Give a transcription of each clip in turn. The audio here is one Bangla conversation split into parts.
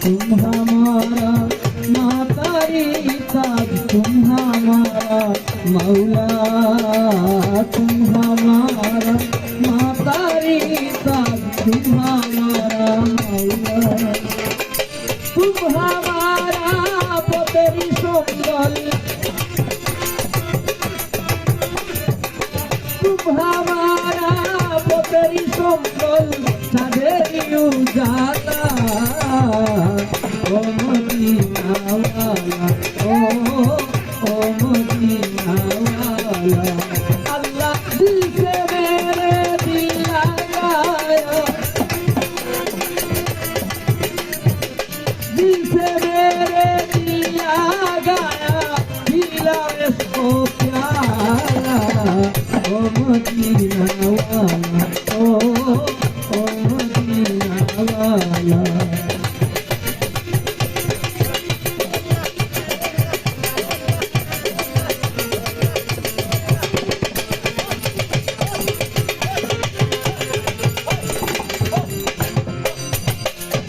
तुम्हारा मातारी ताज तुम्हारा मौला तुम्हारा मातारी ताज तुम्हारा मौला तुम्हारा पोतेरी सुंदर तुम्हारा पोतेरी सुंदर साधेरी उजाला ओ मदीना वाला ओ मदीना वाला अल्लाह दिल से मेरे दिल लगाया दिल से मेरे दिल लगाया दिला इसको प्यारा ओ मदीना वाला ओ मदीना वाला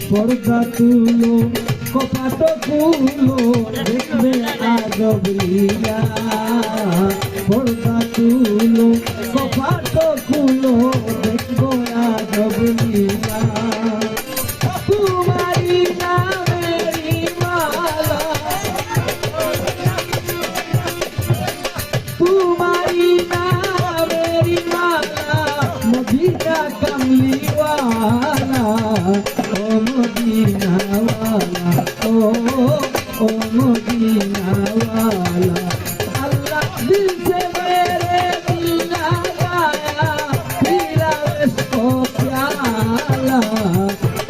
পর্দা তুলো কপাট খুলো দেখবে আজব লীলা পর্দা তুলো কপাট খুলো দেখবো আজব লীলা তোমারি নামেরি মালা তোমারি নামেরি মালা মদিনা কামলিওয়ালা ओ मदीना वाला ओ मदीना वाला अल्लाह दिल से मेरे दिल लगाया फिरा इसको प्याला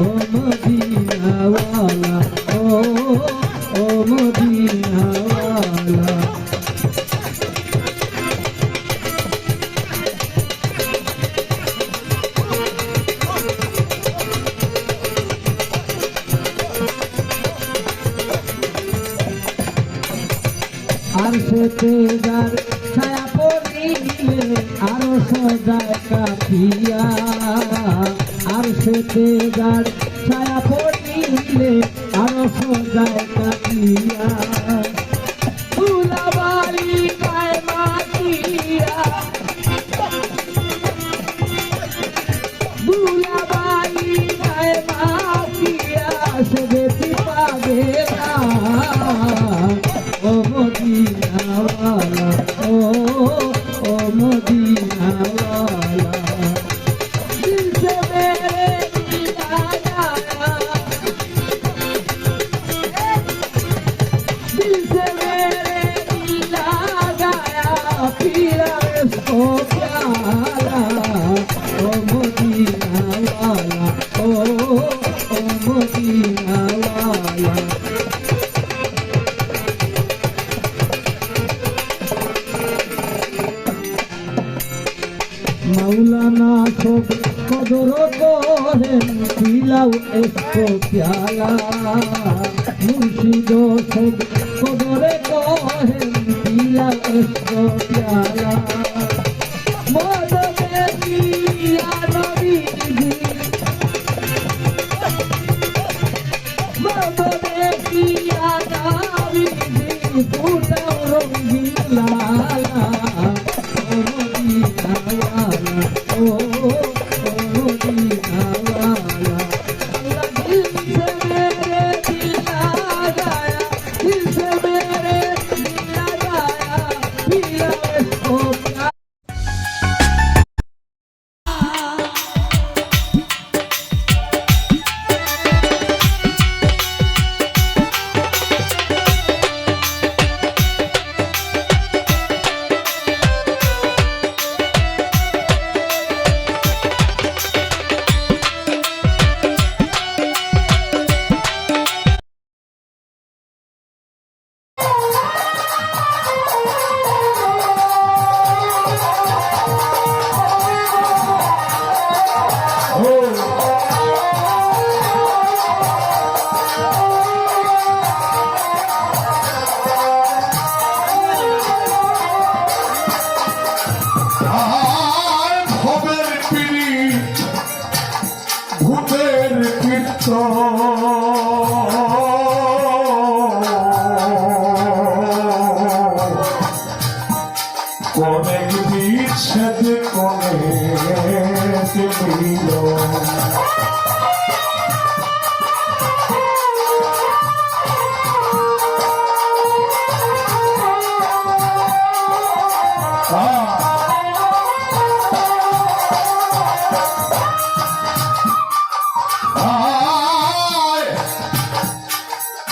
ओ मदीना वाला ओ मदीना वाला আরশেতে যার ছায়া পড়িলে আরো সজায় কাঁপিয়া আরশেতে যার ছায়া পড়িলে আরো সজায় কাঁপিয়া ফুলবাড়ি গায়ে মাটিয়া ফুলবাড়ি গায়ে মাটিয়া সে বেশি পাবে না ओ मदीना वाला ओ मदीना वाला दिल से मेरे दिल लगाया दिल से मेरे दिल लगाया पीरा इसको प्याला ओ मदीना वाला ओ मदीना वाला मौलाना सब कदर करें पिलाओ इसको प्याला मुर्शिद सब कदर करें রঙ্গিলালা ও মদিনাওয়ালা ও মদিনাওয়ালা अल्लाह दिल से मेरे दिल लगाया दिल से मेरे दिल लगाया पिया इसको प्यार ভূতের অনেক বিচ্ছেদ অনেক মিলন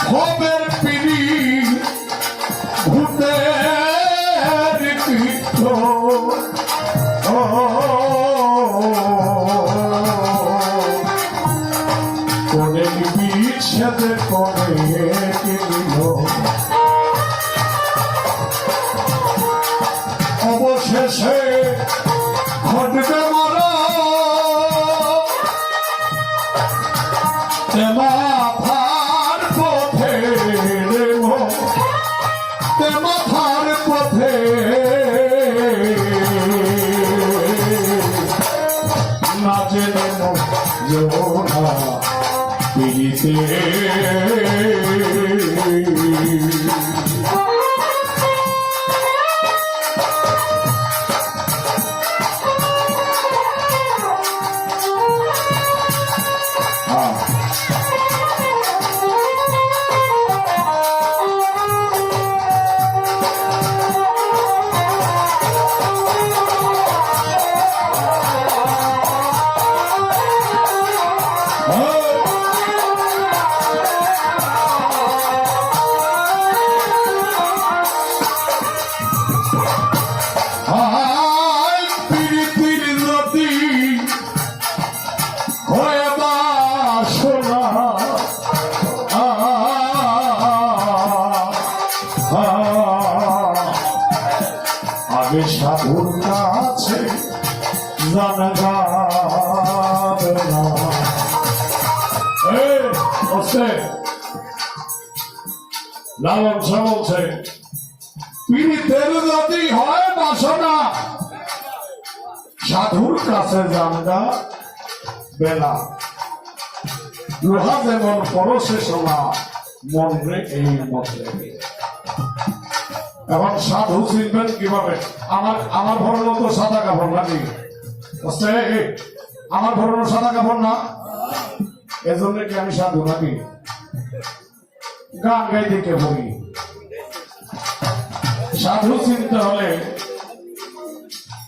ভবের পিড়ি ভূতের কীর্ত অনেক বিচ্ছেদ করে দিল অবশেষে ঘটবে মারা মাথার পথে মাথার পথে না জেনে না পিড়িতে আগে সাধুর কাছে জানা যাবে না লালন শাহ বলছে পীড়িতের যদি হয় বাসনা সাধুর কাছে জানগা বেলা লোহা যেমন পরশে শোনা মন রে এই মতে এখন সাধু চিনবেন কিভাবে আমার ভরণ তো সাদা কাপড় নাকি আমার ভরণ সাদা কাপড় না এজন্য কি আমি সাধু নাকি গান গাইতে কে বলি সাধু চিনতে হলে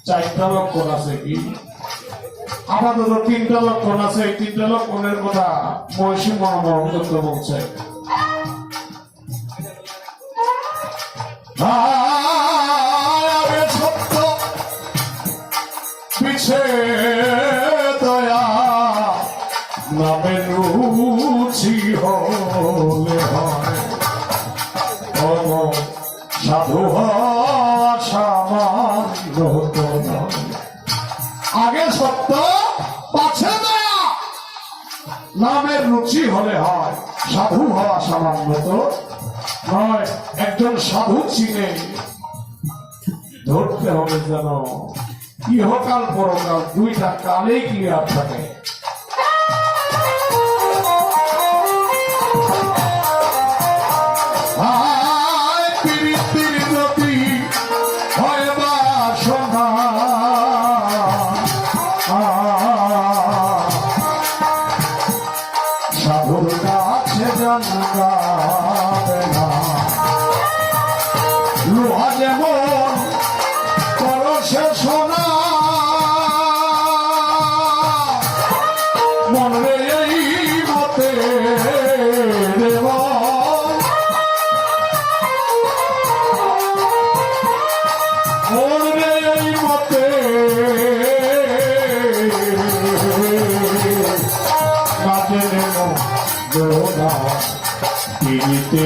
চারটা লক্ষণ আছে কি আপাতত তিনটা লক্ষণ আছে এই তিনটা লক্ষণের কথা মহিষী মহামহত্ব বলছে সত্য পিছে দয়া নামে রুচি হলে হয় সাধু সামান্য আগে সত্য পাছে দয়া নামের রুচি হলে হয় সাধু হওয়া সামান্য তো নয় একজন সাধু চিনে ধরতে হবে যেন ইহকাল পরকাল দুইটা কালেই ক্লিয়ার থাকে পিড়িতির গতি লোহা যেমন পরশে সোনা মনে এই মতে দেব মনে এই মতে কাজে নেব দোনা দিতে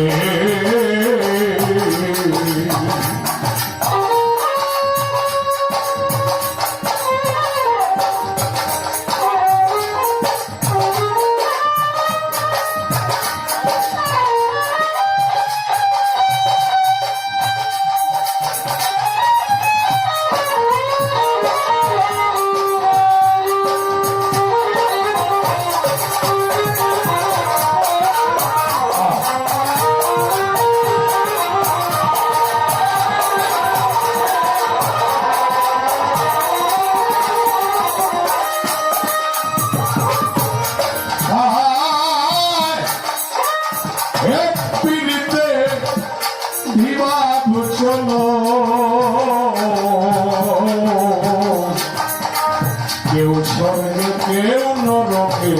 কেউ স্বর্গে কেউ নরকে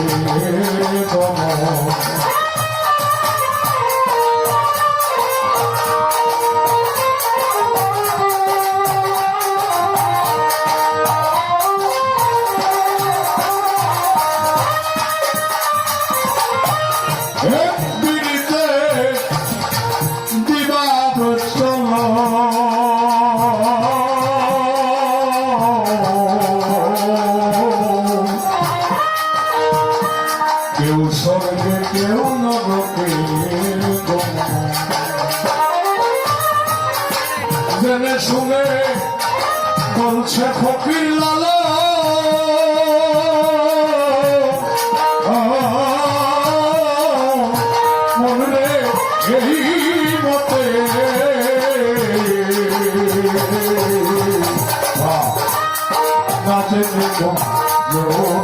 কেউ স্বর্গে কেউ নরকে জেনে শুনে বলছে ফকির লালা মনে এই মতে না জেনে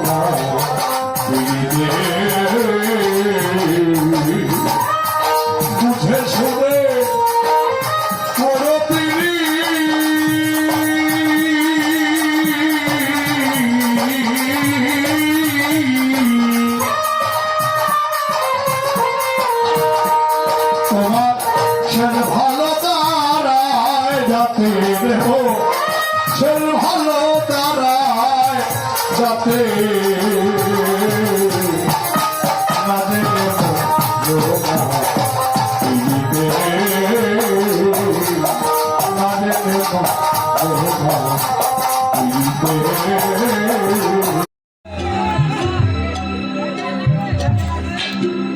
না বুঝে শুনে করো তিনি তোমার সে ভালো দাঁড়ায় যাতে দেহ সে ভালো দাঁড়ায় যাতে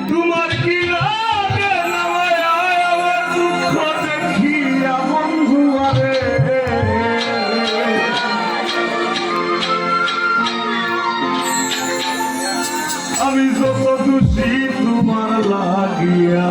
তোমার কি লাগে নামায় আমার দুঃখ দেখিয়া বন্ধু আরে আমি যত দোষী তোমার লাগিয়া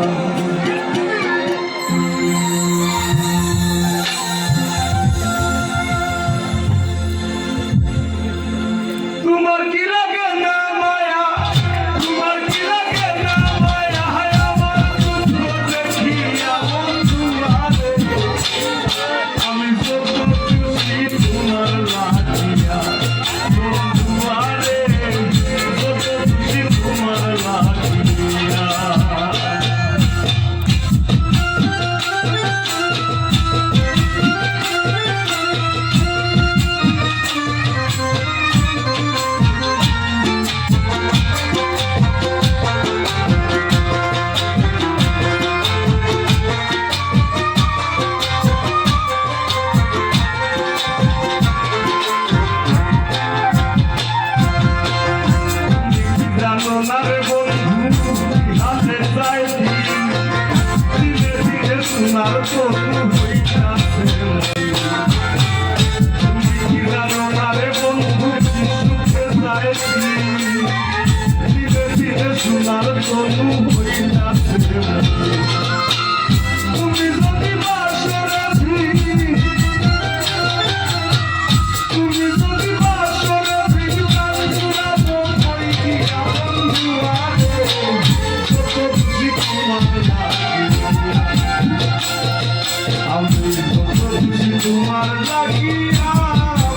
তোমার লাগিয়া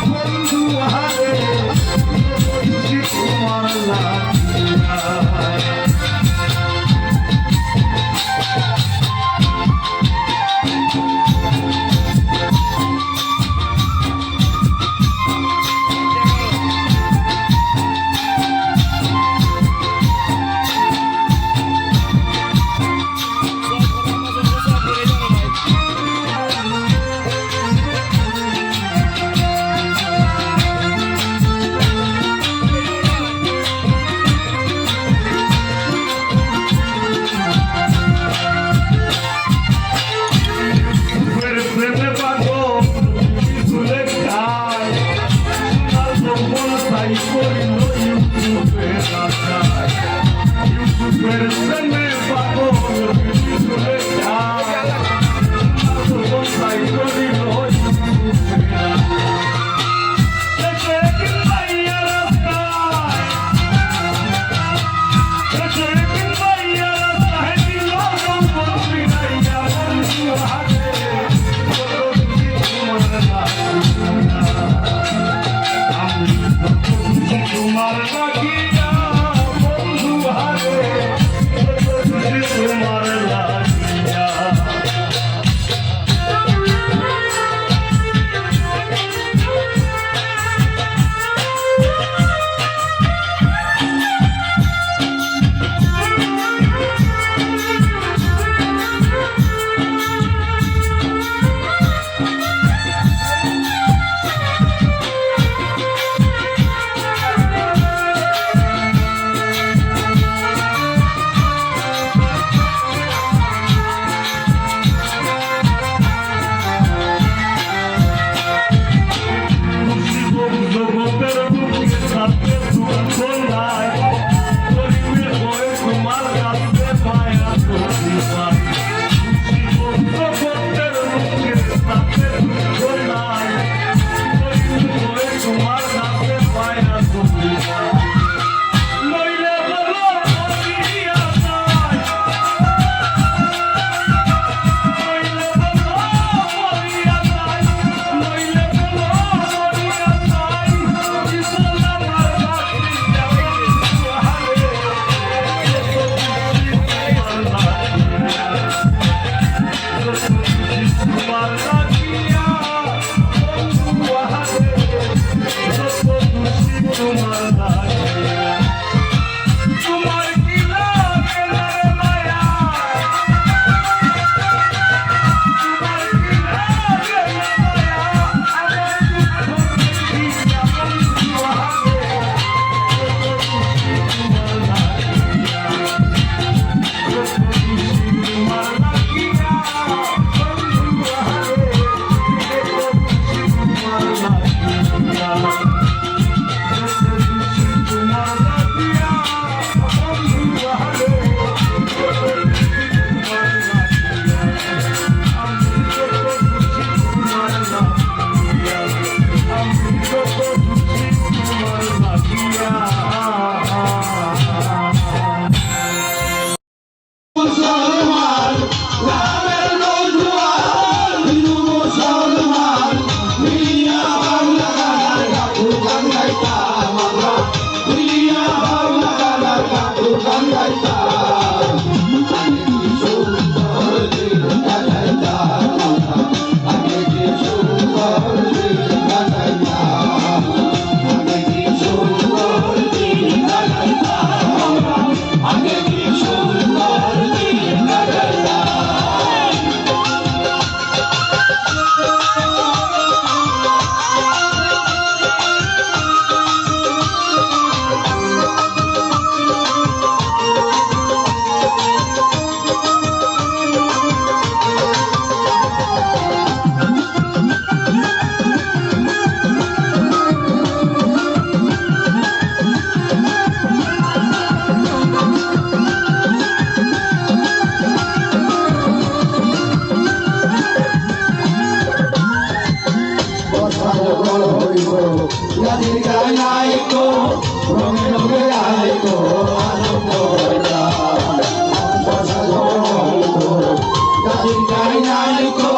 বন্ধু হারে তোমার লাগিয়া তোমার লাগিয়া বন্ধু হারে তোমার লাগিয়া জগতের বুকে সাথে দুঃখ নাই করিবে বই তোমার কাছে মায়া করি পাই জগতের বুকে সাথে দুঃখ নাই করিবে বই তোমার কাছে মায়া করি পাই নইলে বলো মরিয়া যায় নইলে বলো মরিয়া যায় নইলে বলো মরিয়া যায় ইসলাম আর বাকি যাবে হারে তোমার লাগিয়া বন্ধু হারে তোমার লাগিয়া তোমার কি লাগে রে মায়া তোমার কি লাগে রে মায়া আমার দুঃখ দেখিয়া বন্ধু হারে তোমার লাগিয়া তোমার লাগিয়া বন্ধু হারে তোমার লাগিয়া মুসলমান রামের নৌজোয়ান হিন্দু মুসলমান মিলিয়া বাংলা গানার ঠাকুর গান গাইতাম আমরা মিলিয়া বাংলা গানার ঠাকুর গান গাইতাম আগে কি সুন্দর দিন কাটাইতাম আমরা আগে কি সুন্দর দিন কাটাইতাম আগে কি সুন্দর দিন কাটাইতাম আমরা আগে কি সুন্দর দিন কাটাইতাম গানের গান আইতো রঙে রঙে আইতো আনন্দ গানের গান আইতো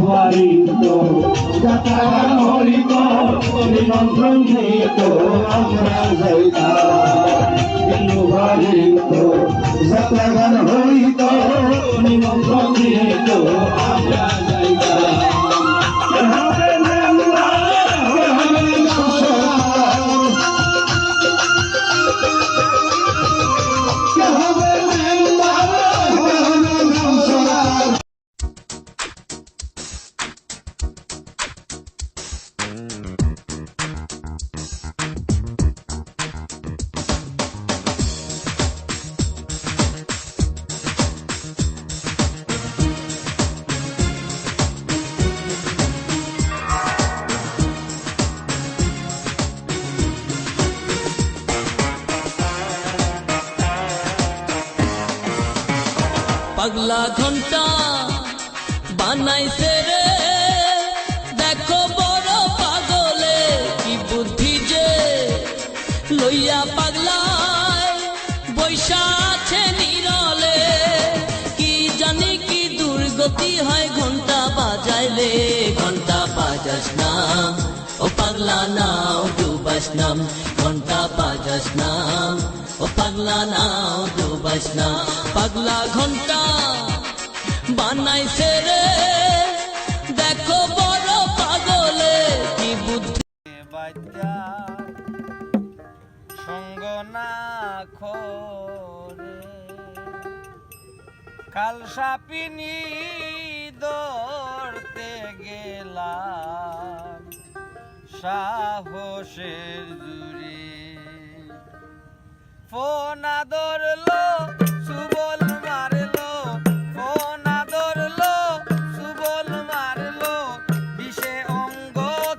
বাড়িত যাত্রা গান হইত নিমন্ত্রণ দিত আমরা যাইতাম হিন্দু বাড়িত যাত্রা গান হইত নিমন্ত্রণ দিত আমরা যাইতাম পাগলা ঘন্টা বানাইছে রে দেখো বড় পাগলে কি বুদ্ধি যে লইয়া পাগলায় বৈশা আছে নিরলে কি জানি কি দুর্গতি হয় ঘন্টা বাজাইলে ঘন্টা বাজাস না ও পাগলা নাও ডুবাস নাম ঘন্টা বাজাস না ও পাগলা নাও ডুবাস না পাগলা ঘন্টা বানাইছে রে দেখো বড় পাগলে কি বুদ্ধি বাজ্যা সঙ্গ না খোরে কাল সাপিনী দৌড়তে গেলাম সাহসের জুড়ে ফোন ধরলো সুবল মারলো ফোন ধরলো সুবল মারলো বিষে অঙ্গ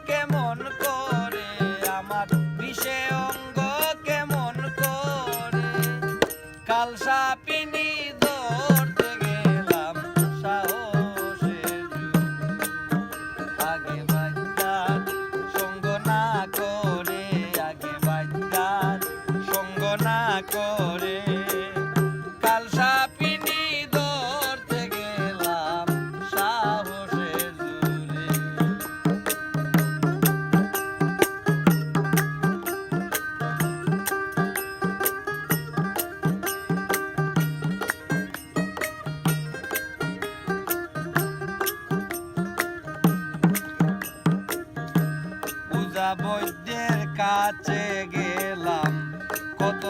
কেমন করে আমার বিষে অঙ্গ কেমন করে কাল সাপিনী ধরতে গেলাম সাহসের আগে বাচ্চার সঙ্গ না করে আগে বাচ্চার সঙ্গ না করে কাল সাপিনী ধরতে গেলাম সাহসের জোরে পূজা বৈদ্যের কাছে গেলাম কত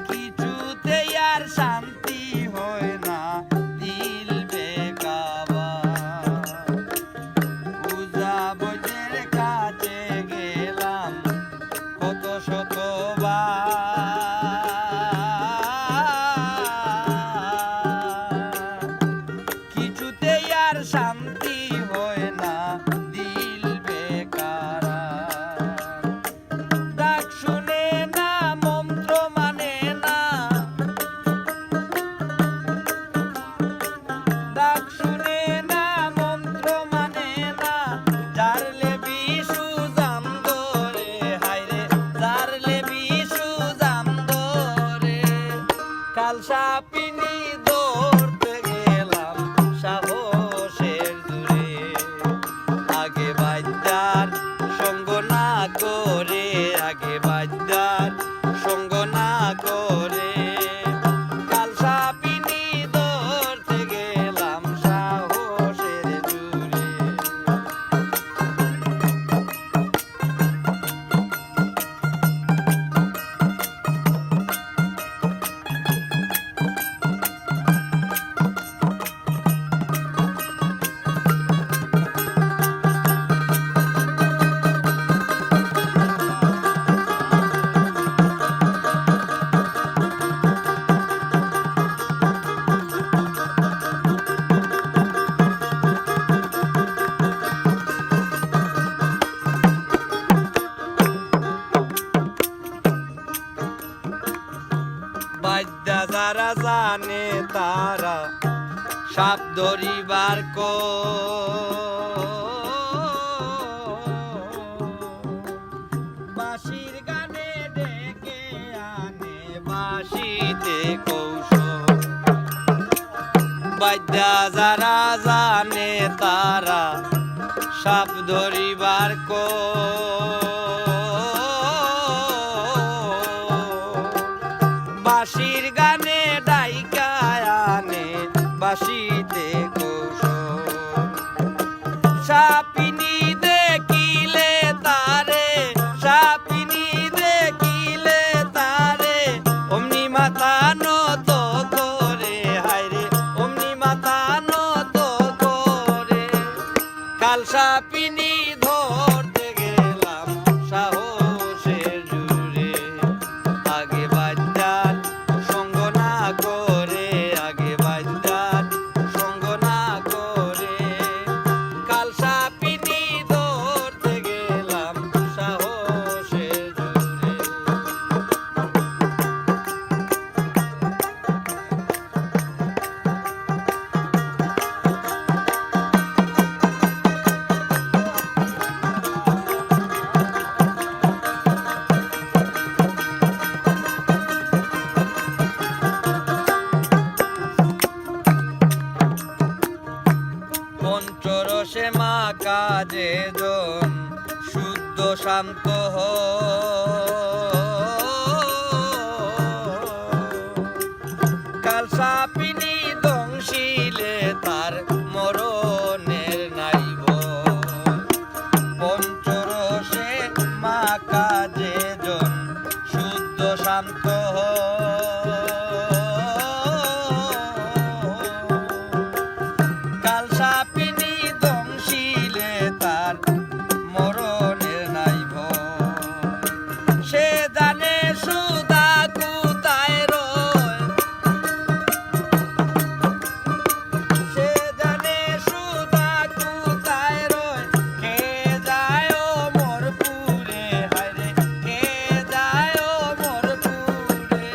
কিছুতেই আর শান্তি হয় না দিল বেকাবা পূজা বৈদ্যের কাছে গেলাম কত কিছুতেই আর শান্তি হয় না দিল বেকারা ডাক শুনে না মন্ত্র মানে না ডাক শুনে না মন্ত্র মানে না জারলে বিশু জাম ধরে হায়রে জারলে বিশু জাম ধরে কাল সাপিনী ধরতে গেলাম সাহসের দূরে আগে বাদ্যার সঙ্গ না করে আগে বাদ্যার সঙ্গ না করে কাল সাপিনী ধরতে গেলাম সাহসের দূরে বাদ্যা যারা জানে তারা সাপ ধরিবার বাঁশির গানে ডেকে আনে বাঁশি বাসিতে কৌশল বাদ্যা যারা জানে তারা সাপ ধরিবার বাঁশির গানে ডাইকায় আনে বাসিতে কৌশল সাপিনী দেখিলে তারে সাপিনী দেখিলে তারে অমনি মাথা নত করে হায়রে অমনি মাথা নত করে কাল সাপিনী ধরতে গেলাম সাহসের জুড়ে আগে বাদ্যার সঙ্গ না করে আগে বাদ্যার সঙ্গ না করে কাল সাপিনী ধরতে গেলাম সাহসের জুড়ে পঞ্চরসে মা কাজে জন শুদ্ধ শান্ত কাল সাপিনী দংশিলে তার মরণের নাইব পঞ্চরসে মা কাজে জন শুদ্ধ শান্ত কাল সাপিনী দংশিলে তার মরণের নাই ভয় সে জানে সুদা কুতায় রয় সে জানে সুদা কুতায় রয় কে যায় ও মোর পুরে হায়রে কে যায় ও মোর পুরে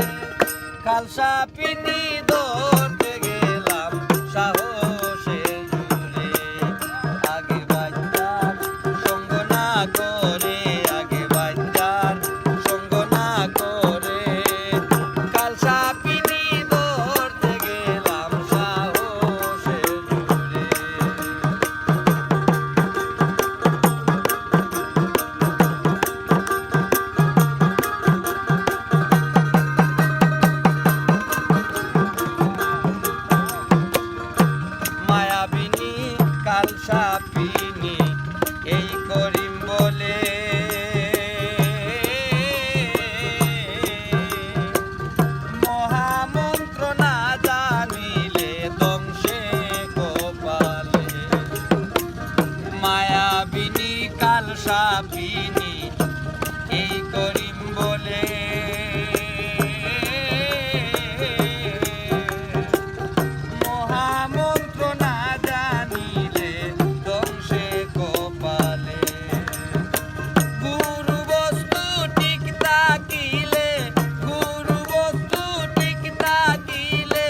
কাল সাপিনী ধরতে গেলাম সাহসের জুড়ে আগে বাদ্যার সঙ্গ না করে আগে বাদ্যার সঙ্গ না করে কাল সাপিনী ধরতে গেলাম সাহসের জুড়ে মায়াবিনী কাল সাপিনী এই করিম বলে মহামন্ত্র না জানিলে দংশে গোপালে মায়াবিনী কাল সাপিনী এই করিম বলে মহামন্ত্র না জানিলে দংশে কপালে গুরু বস্তু ঠিক থাকিলে গুরু বস্তু ঠিক থাকিলে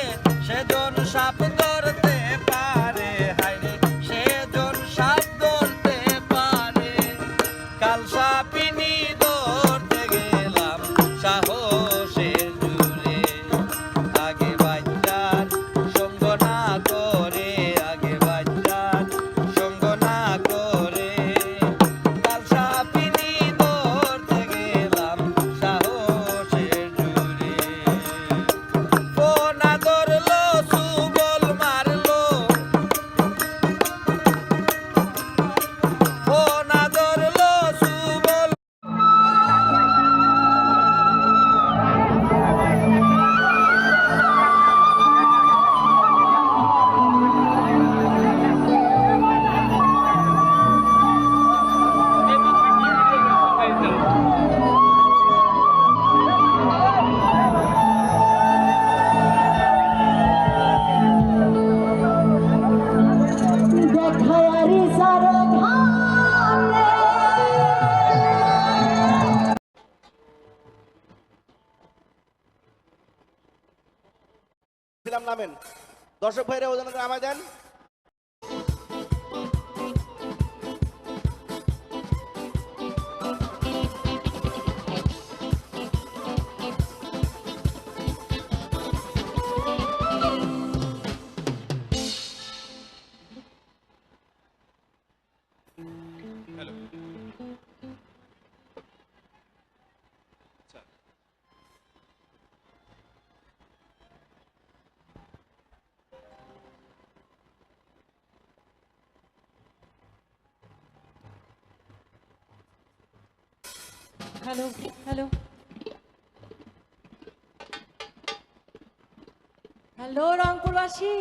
সেজন সাপ ধরতে পারে হায়রে সেজন সাপ ধরতে পারে কাল সাপিনী ধরতে গেলাম সাহসের জুড়ে আগে বাদ্যার সঙ্গ না করে আগে বাদ্যার সঙ্গ না করে কাল সাপিনী ধরতে গেলাম সাহসের জুড়ে ফোনা ধরলো সুবল মারলো ফোনা ধরলো সুবল দেখায়ারি সরধানে নামেন দর্শক ভাইরা ওজন আমায় দেন হ্যালো হ্যালো হ্যালো রংপুরবাসী,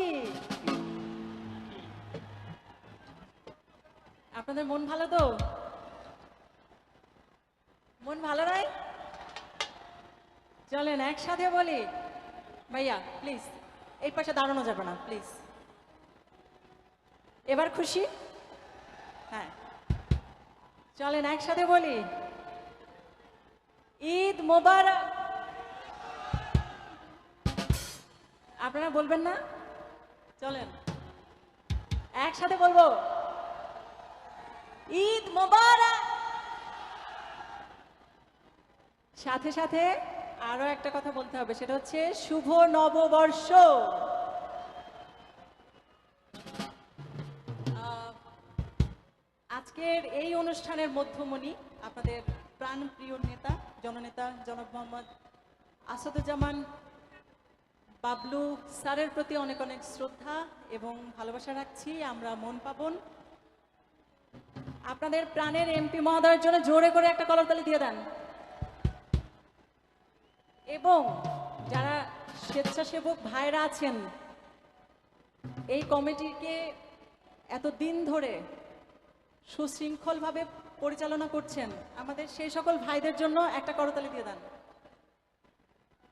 আপনাদের মন ভালো তো? মন ভালো নয়? চলেন একসাথে বলি। ভাইয়া প্লিজ এই পাশে দাঁড়ানো যাবে না প্লিজ। এবার খুশি? হ্যাঁ, চলেন একসাথে বলি, ঈদ মোবারক। আপনারা বলবেন না? চলেন একসাথে বলবো, ঈদ মোবারক। সাথে সাথে আরো একটা কথা বলতে হবে, সেটা হচ্ছে শুভ নববর্ষ। আজকের এই অনুষ্ঠানের মধ্যমণি আপনাদের প্রাণপ্রিয় নেতা, জননেতা জনাব মোহাম্মদ আসাদুজ্জামান বাবলু স্যারের প্রতি অনেক অনেক শ্রদ্ধা এবং ভালোবাসা রাখছি। আমরা মন পাবন। আপনাদের প্রাণের এমপি মহোদয়ের জন্য জোরে করে একটা কলরতালি দিয়ে দেন। এবং যারা স্বেচ্ছাসেবক ভাইরা আছেন, এই কমিটিকে এতদিন ধরে সুশৃঙ্খলভাবে পরিচালনা করছেন, আমাদের সেই সকল ভাইদের জন্য একটা করতালি দিয়ে দেন।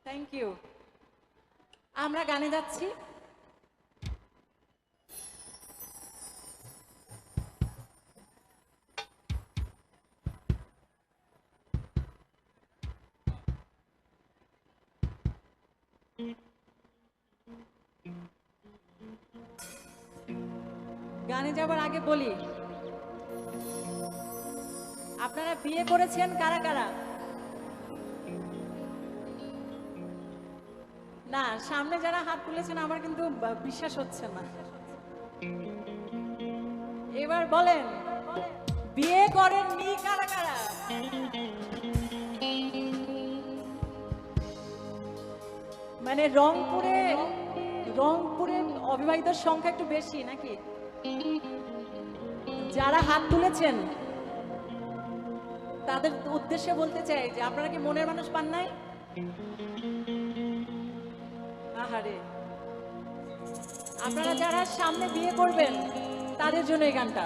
Thank you. আমরা গানে যাচ্ছি। গানে যাবার আগে বলি, আপনারা বিয়ে করেছেন কারা কারা? না, সামনে যারা হাত তুলেছেন আমার কিন্তু বিশ্বাস হচ্ছে না। এবার বলেন, বিয়ে করেননি কারা কারা? মানে রংপুরে অবিবাহিতর সংখ্যা একটু বেশি নাকি? যারা হাত তুলেছেন তাদের উদ্দেশ্যে বলতে চাই যে আপনারা কি মনের মানুষ পান নাই? আহারে, আপনারা যারা সামনে বিয়ে করবেন তাদের জন্য এই গানটা,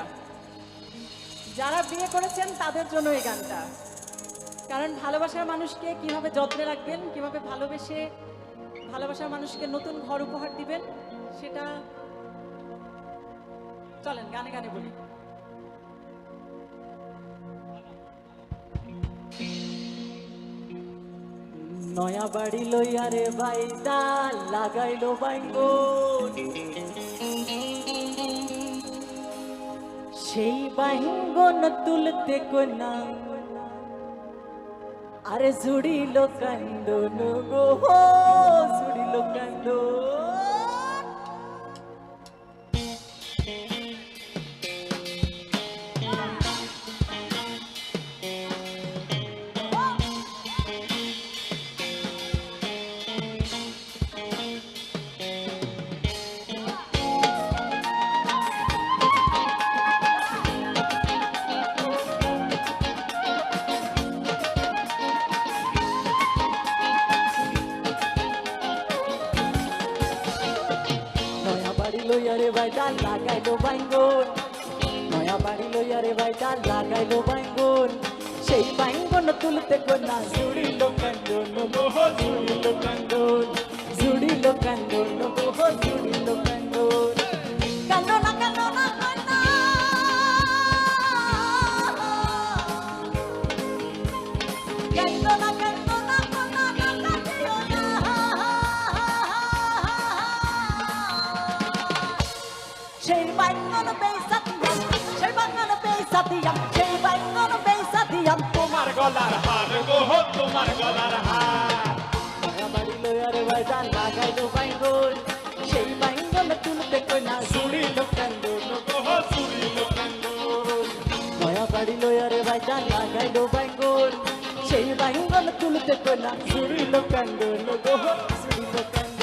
যারা বিয়ে করেছেন তাদের জন্য এই গানটা। কারণ ভালোবাসার মানুষকে কিভাবে যত্নে রাখবেন, কিভাবে ভালোবেসে ভালোবাসার মানুষকে নতুন ঘর উপহার দিবেন, সেটা চলেন গানে গানে বলি। নয়া বাড়ি লইয়া রে বাইদা লাগাইলো বাইঙ্গন, সেই বাইঙ্গন তুলতে কোনা আরে জুড়িল কান্দন গো, জুড়িল কান্দন। লইয়ারে বাইটা লাগাইলো বাইঙ্গন, নয়া বাড়ি লইয়ারে বাইটা লাগাইলো বাইঙ্গন, সেই বাইঙ্গন তুলতে কোনা জুড়িল কান্দন গো, জুড়িল কান্দন, জুড়িল কান্দন গো, জুড়িল কান্দন। কান্দনা কান্দনা কান্দনা, কান্দনা কান্দনা কান্দনা কান্দিও না। সেই বাইঙ্গন বেসাতিয়াম, সেই বাইঙ্গন বেসাতিয়াম, সেই বাইঙ্গন বেসাতিয়াম, তোমার গলার হার গো, তোমার গলার হার। নয়া বাড়ি লইয়ারে বাইটা লাগাইলো বাইঙ্গন, সেই বাইঙ্গন তুলতে কোনা জুড়িল কান্দন গো, জুড়িল কান্দন। নয়া বাড়ি লইয়ারে বাইটা লাগাইলো বাইঙ্গন, সেই বাইঙ্গন তুলতে কোনা জুড়িল কান্দন গো, জুড়িল কান্দন।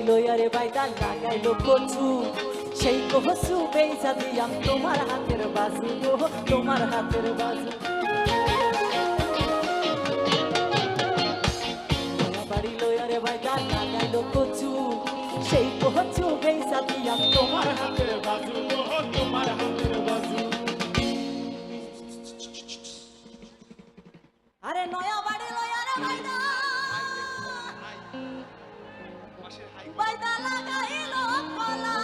লইয়ারে বাইদা লাগাইলো কচু সেই কচু বেচা দিয়াম তোমার হাতের বাজু গো তোমার হাতের বাজু বাড়ি লইয়ারে বাইদা লাগাইলো কচু সেই কচু বেচা দিয়াম তোমার হাতের বাজু গো তোমার হাতের বাজু আরে নয়া বাড়ি লইয়ারে বাইদা বাইদা লাগাইলো কলা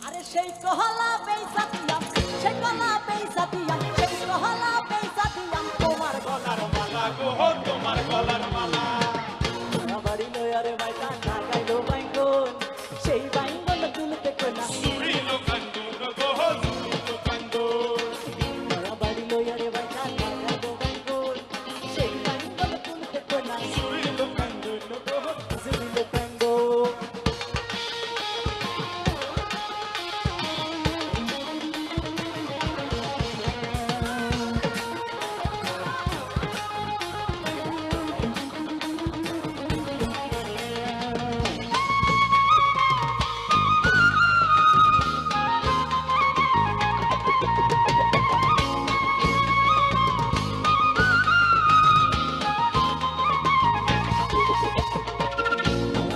আরে সেই কহলা বেচা দিয়াম সেই কলা বেচা দিয়াম সেই কহলা বেচা দিয়াম তোমার গলার মালা গো তোমার গলার মালা বাড়ি লইয়ারে বাইদা লাগাইলো বাইঙ্গন সেই বাইঙ্গন তুলতে কোনা সুরিলো কান্দুন গো সুরিলো কান্দুন বাড়ি লইয়ারে বাইদা লাগাইলো বাইঙ্গন সেই বাইঙ্গন তুলতে কোনা সুরিলো কান্দুন গো সুরিলো কান্দুন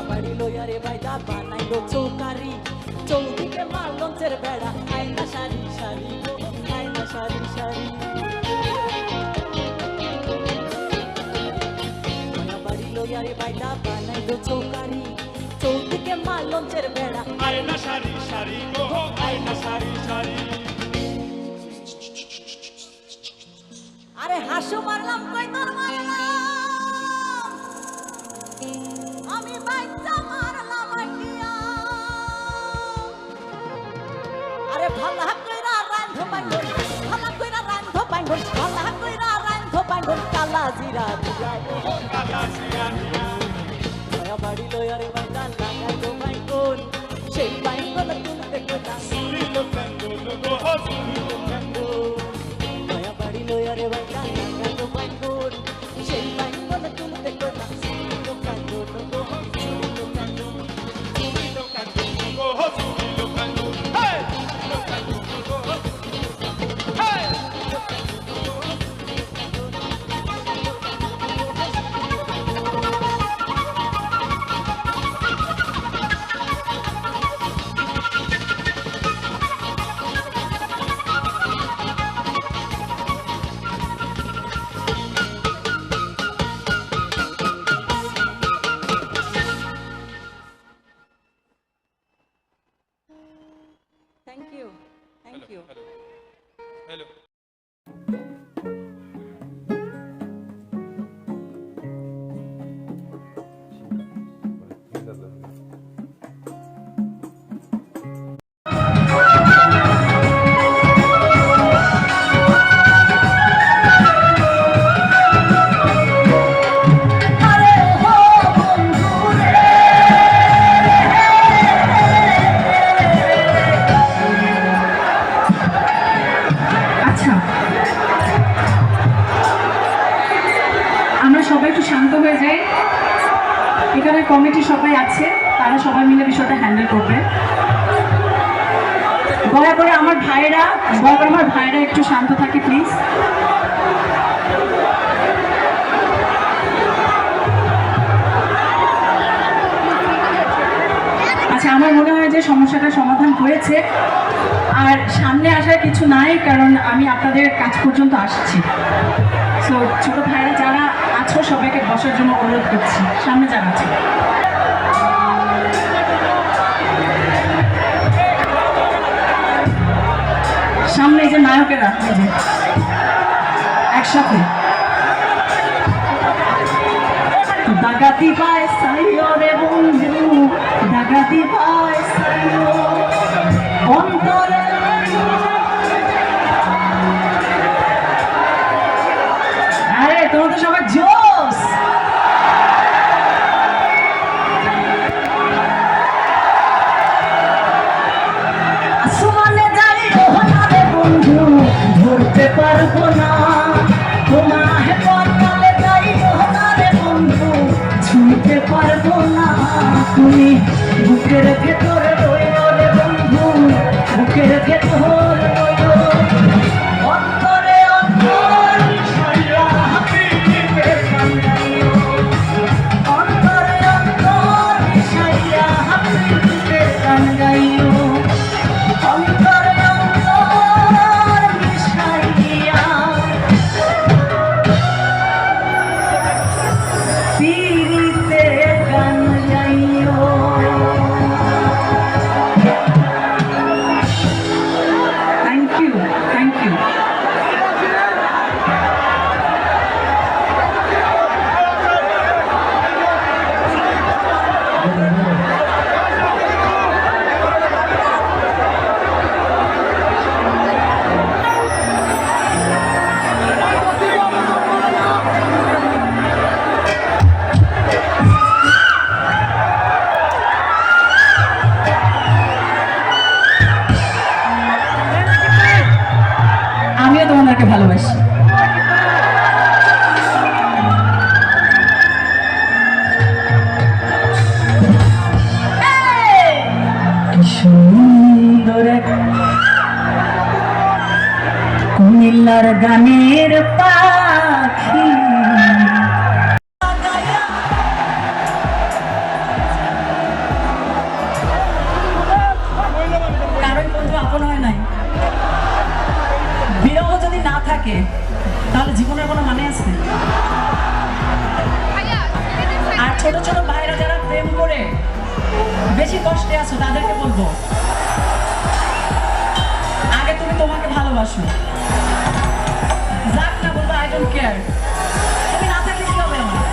বাড়ি লইয়ারে বাইদা বানাইলো চৌকারি চৌদিকে মার লঞ্চের বেড়া আয়না সারি সারি গো আয়না সারি সারি বাড়ি লইয়ারে বাইদা বানাইলো চৌকারি চৌদিকে মার লঞ্চের বেড়া আয়না সারি সারি গো আয়না সারি সারি আরে হাসু মারলাম কই তোর মারলাম আমি বাইচ্চা মারলাম আইয়া আরে ভালা কইরা রান্ধ বাইঙ্গন ভালা কইরা রান্ধ বাইঙ্গন ভালা কইরা রান্ধ বাইঙ্গন কালা জিরা দিয়া কালা জিরা দিয়া মায়া বাড়ি লইয়ারে বাইদা লাগাইলো বাইঙ্গন সেই বাইঙ্গন তুলতে কোনা সুরিলো কান্দুন গো সুরিলো কান্দুন মায়া বাড়ি লইয়ারে বাইদা লাগাইলো বাইঙ্গন সেই বাইঙ্গন তুলতে কোনা সুরিলো কান্দুন গো সুরিলো কান্দুন সুরিলো কান্দুন গো সুরিলো কান্দুন হে সুরিলো কান্দুন গো হে Thank you. Thank you. Hello আচ্ছা, আমরা সবাই একটু শান্ত হয়ে যাই। এখানে কমিটি সবাই আছে, তারা সবাই মিলে বিষয়টা হ্যান্ডেল করবে। দয়া করে আমার ভাইয়েরা একটু শান্ত থাকে প্লিজ। আচ্ছা, আমার মনে হয় যে সমস্যাটার সমাধান হয়েছে, আর সামনে আসার কিছু নাই, কারণ আমি আপনাদের কাছ পর্যন্ত আসছি। সো ছোট ভাইরা যারা আছো সবাইকে বসার জন্য অনুরোধ করছি, সামনে যারা আছে। সামনে এই যে নায়কেরা এই যে একসাথে দাগাতি পায় সাইও রে বন্ধু, দাগাতি পায় সাইও অন্তরে। আরে তোমরা তো সবাই জোস। আসমানে যাই ওহনা রে বন্ধু, ধরতে পারবো না তোমায়। পরকালে যাই ওহনা রে বন্ধু, তুমি বুকের ভেতর রইলো রে বন্ধু, বুকের ভেতর রইলো, অন্তরে অন্তর মিশাইয়া হাবিবে কান্দাইও, অন্তরে অন্তর মিশাইয়া হাবিবে কান্দাইও, অন্তরে অন্তর মিশাইয়া পিরিতে গান গাইও। Thank you, thank you. আমিও তোমাদেরকে ভালোবাসি। সুন্দর এক কুমিল্লার গানের পাখি, কারণ বন্ধু আপন হয় নাই। বিরহ যদি না থাকে তাহলে জীবনের কোনো মানে আছে? আর ছোট ছোট ভাইরা যারা প্রেম করে বেশি কষ্টে আছো তাদেরকে বলবো, আগে তুমি তোমাকে ভালোবাসো। যাক না বলবো আই ডোন্ট কেয়ার, তুমি না থাকলে কি হবে আমার?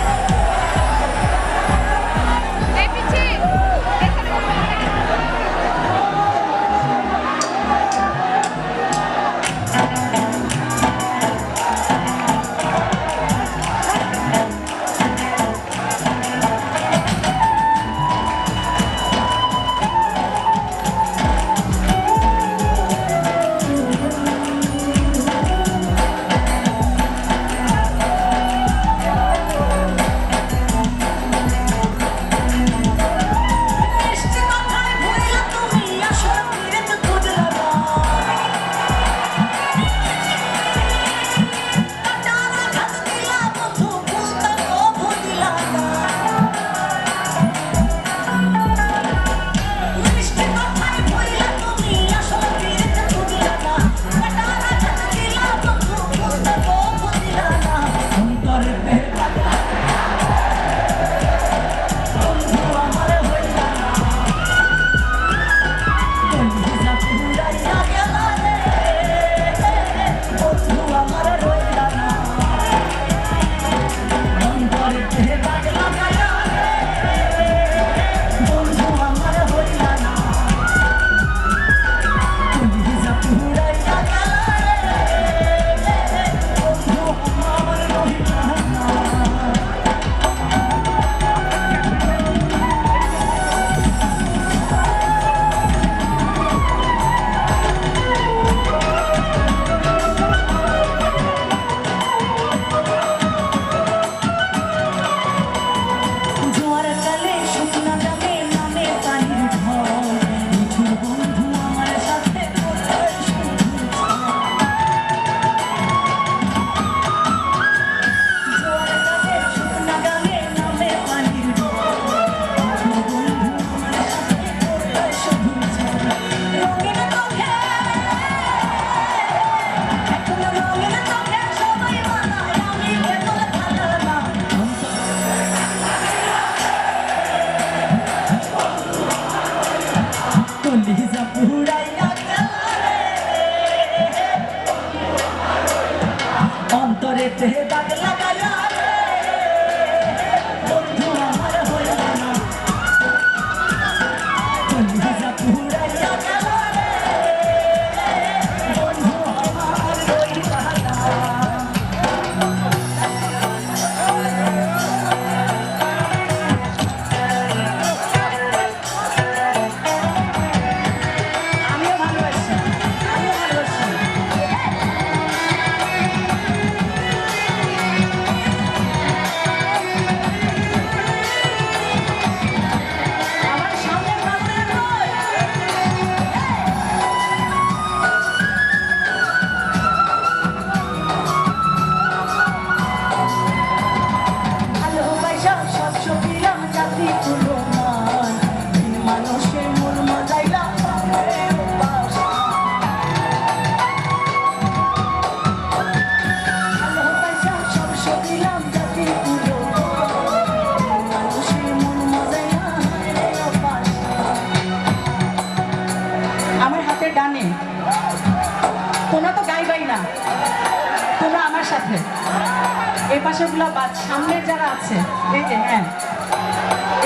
এই পাশের গুলা বাদ, সামনের যারা আছে এই যে, হ্যাঁ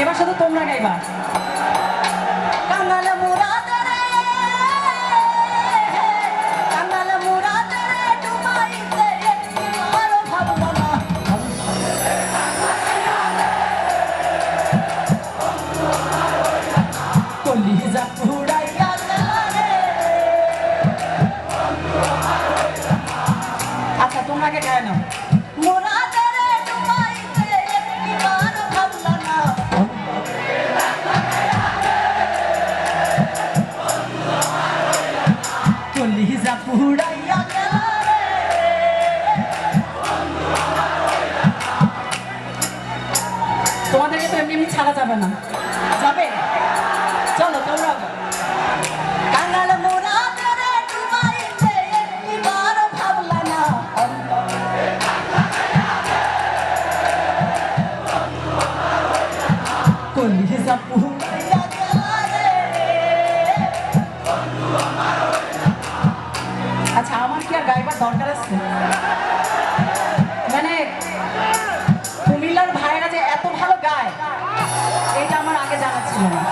এবার শুধু তোমরা গাইবা। কাঙাল মুরাদে রে, কাঙাল মুরাদে রে, ডুবাইতে একটিবারও ভাবলো না। কলিজা পুরাইয়া গেল রে। আচ্ছা তোমরা আগে গায় নাও। মুরাদে রে, ডুবাইতে একটিবারও ভাবলো না। কলিজা পুরাইয়া গেল রে। তোমাদেরকে তো এমনি এমনি ছাড়া যাবে না, যাবে? চলো তোমরা গাও। কাঙাল মুরাদে রে, ডুবাইতে একটিবারও ভাবলো না। কলিজা পুরাইয়া গেল রে। আচ্ছা আমার কি আর গাইবার দরকার আছে? মানে কুমিল্লার ভাইয়েরা যে এত ভালো গায় এটা আমার আগে জানা ছিল না।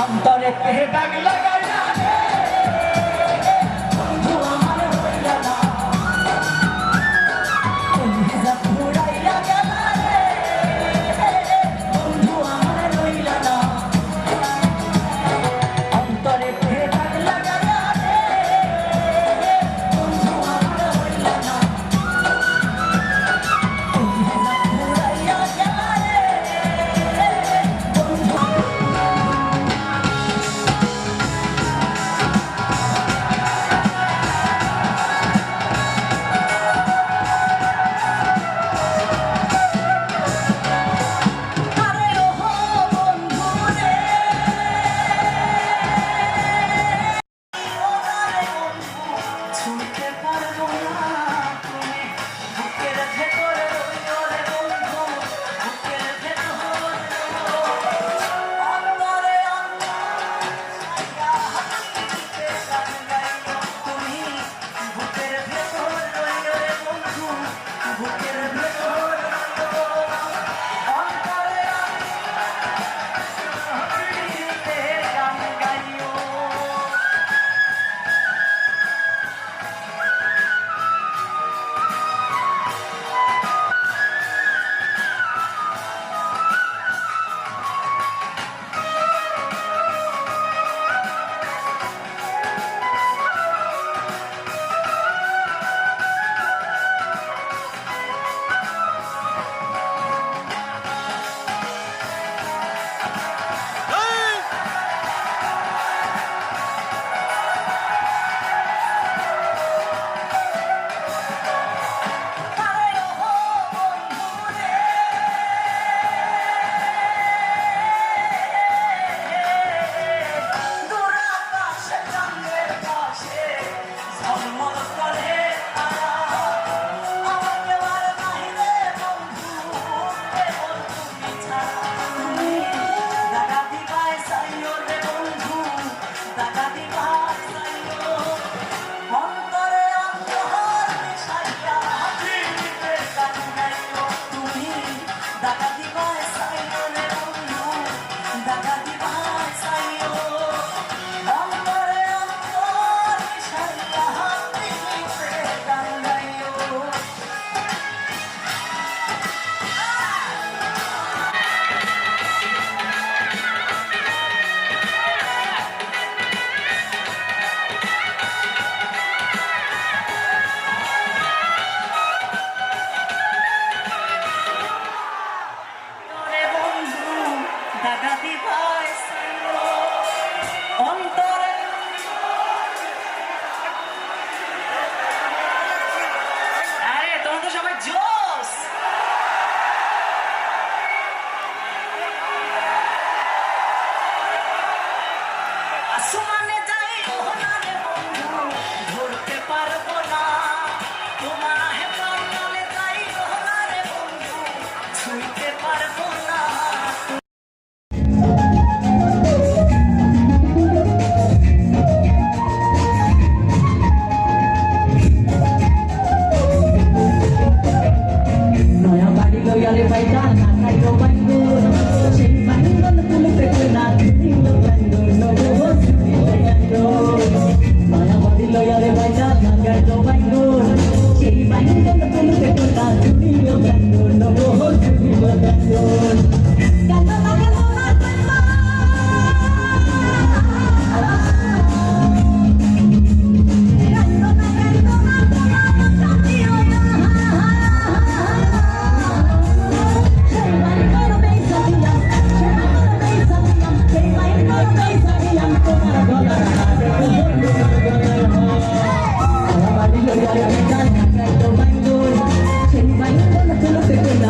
অন্তরে দাগ লাগাইয়া রে, বন্ধু আমার হইলা না। কলিজা পুরাইয়া গেল রে, বন্ধু আমার হইলা না। অন্তরে দাগ লাগাইয়া রে, বন্ধু আমার হইলা না। কলিজা পুরাইয়া গেল রে, বন্ধু আরে ওহো বন্ধু রে, ওরে বন্ধু, ছুঁতে পারবো না তুমি, বুকের ভেতরে রইও রে বন্ধু, বুকের ভেতরে অন্তরে হাসিতে গান গাইও তুমি, বুকের ভেতরে রইও রে বন্ধু, বুকের ভেতরে অন্তরে হাসিতে গান গাইও।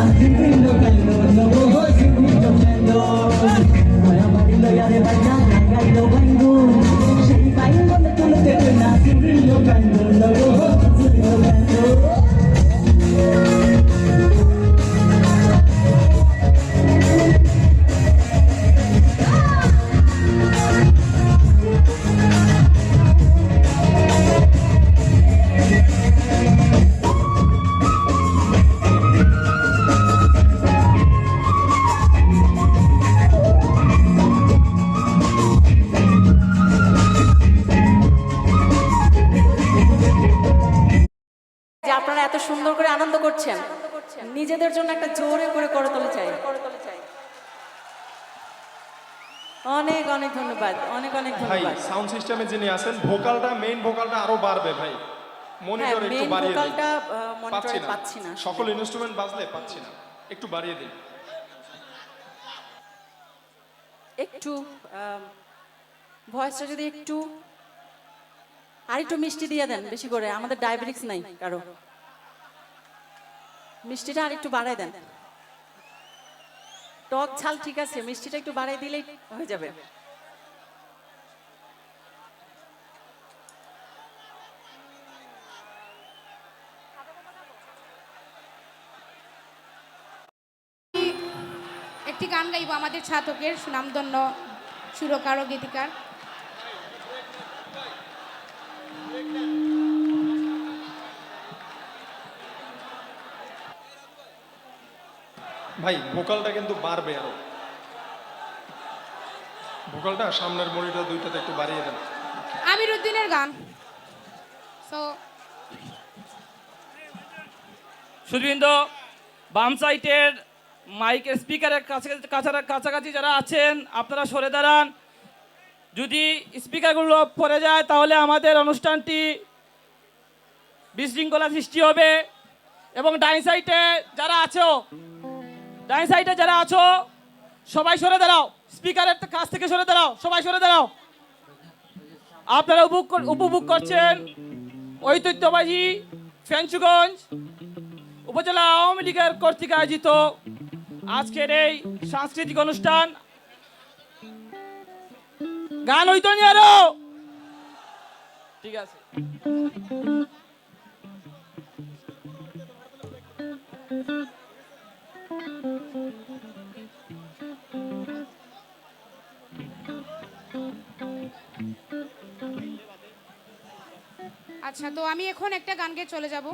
না বিভিন্ন কাণ্ড নব সুবিধ কাণ্ড মায়া বাড়ি লয়ারে বাজা লাগাইল বাইঙ্গুন সেই বাইঙ্গুন তুলতে না বিভিন্ন কাণ্ড নব সুবিধ কাণ্ড যে আপনারা এত সুন্দর করে আনন্দ করছেন নিজেদের জন্য একটা জোরে করে করতলে চাই অনেক অনেক ধন্যবাদ অনেক অনেক ভাই ধন্যবাদ সাউন্ড সিস্টেমে যিনি আছেন ভোকালটা মেইন ভোকালটা আরো বাড়বে ভাই মনিটর একটু মেইন বাড়িয়ে দিন ভোকালটা মনিটরে পাচ্ছি না সকল ইনস্ট্রুমেন্ট বাজলে পাচ্ছি না একটু বাড়িয়ে দিন একটু ভয়েসটা যদি একটু আর একটু মিষ্টি দিয়ে দেন বেশি করে আমাদের ডায়াবেটিক্স নাই কারো মিষ্টিটা আর একটু বাড়াই দেন টক ঝাল ঠিক আছে মিষ্টিটা একটু বাড়াই দিলেই হয়ে যাবে একটি গান গাইব আমাদের ছাতকের সুনামধন্য সুরকার ও গীতিকার ভাই ভোকালটা কিন্তু বাড়বে আরো ভোকালটা সামনের মনিটর দুইটাতে একটু বাড়িয়ে দেন আমির উদ্দিনের গান সো সুধীবৃন্দ বাম সাইটের মাইকের স্পিকারের কাছাকাছি যারা আছেন আপনারা সরে দাঁড়ান যদি স্পিকারগুলো পড়ে যায় তাহলে আমাদের অনুষ্ঠানটি বিশৃঙ্খলা সৃষ্টি হবে এবং ডাইন সাইডে যারা আছো সবাই সরে দাঁড়াও স্পিকারের কাছ থেকে সরে দাঁড়াও সবাই সরে দাঁড়াও আপনারা উপভোগ করছেন ঐতিহ্যবাহী ফেঞ্চুগঞ্জ উপজেলা আওয়ামী লীগের কর্তৃক আয়োজিত আজকের এই সাংস্কৃতিক অনুষ্ঠান গান হইতো নি আরো ঠিক আছে আচ্ছা তো আমি এখন একটা গান গেয়ে চলে যাব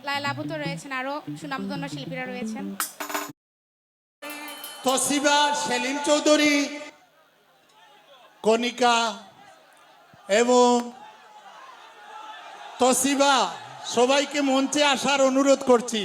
লায়লা আপু তো রয়েছেন আরো সুনামধন্য শিল্পীরা রয়েছেন তসিবা সেলিম চৌধুরী কণিকা এবং তসিবা সবাইকে মঞ্চে আসার অনুরোধ করছি।